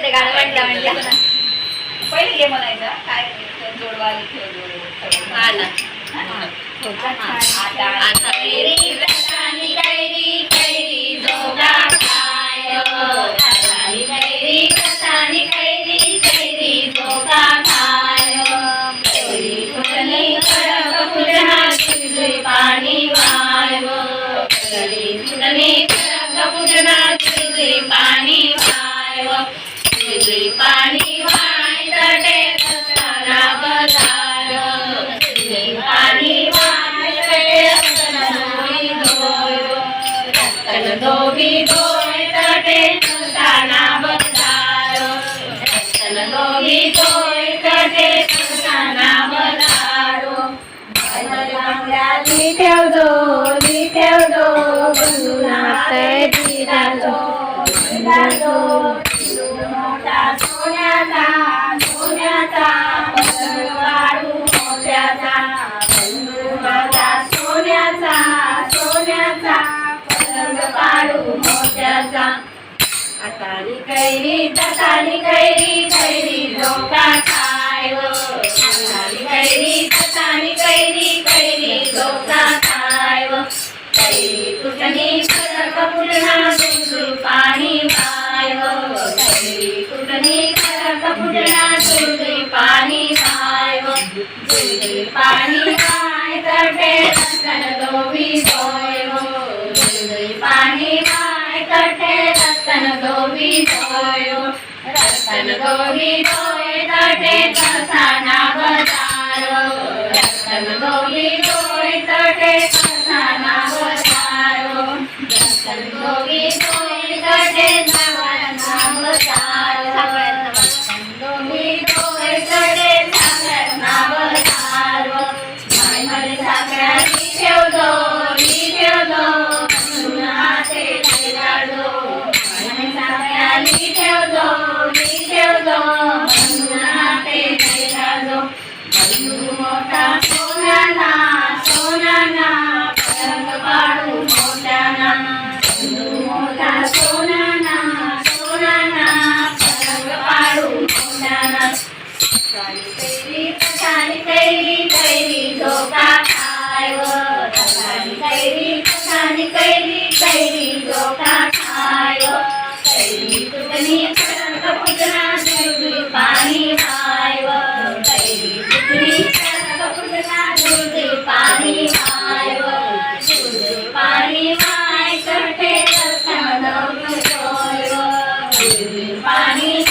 ते गाणं म्हटलं म्हटलं पहिले हे म्हणायचं काय जोडवा लिखे जोड हा ना आता कैरी रसानी कैरी कैरी जोगा खाय रसानी कैरी रसानी कैरी कैरी जोगा खाय कैरी फुटणी कडक फुटना चिंजुई पाणी वाय कैरी फुटणी कडक फुटना चिंजुई पाणी वाय चिंजुई पाणी वाय तटे रसाना बजार चिंजुई पाणी दोघी दोय तटे संताना बजारो रतन दोघी दोय तटे संताना बजारो ठेव दो बंधुनाते दिराजो मोठा सोन्याचा सोन्याचा वाढू मोत्याचा बंधू माझा सोन्याचा सोन्याचा पाडू मोत्याचा आताली कैरी तताली कैरी कैरी जोका खाय आताली कैरी तताली कैरी कैरी जोका खाय कैरी कुटणी कडक फुटना दुसरी पाणी वाय कैरी कुटणी कडक फुटना दुसरी पाणी वाय दुसरी पाणी वाय तटे रतन दोघी दोय पाणी वाय तटे रतन दोघी दोय तटे कसाना बजारो रतन दोघी दोय तटे कसाना बजारो रतन दोघी दोय तटे सगळ्यांना बजारो रतन दोघी दोय तटे सगळ्यांना बजारो माय मध्ये साखराची ठेव दो मोठा सोनाना सोनाना पलंग पाडू मोठ्याना मोठा सोनाना सोनाना पलंग पाडू मोठ्याना तसानी कैरी कैरी जोका खाय तसानी कैरी कैरी जोका खाय कैरी कुटणी कडक फुटना दुधी पाणी वाय कैरी कुटणी कडक फुटना दुधी पाणी वाय दुधी पाणी वाय तटे रतन दोघी दोय दुधी पाणी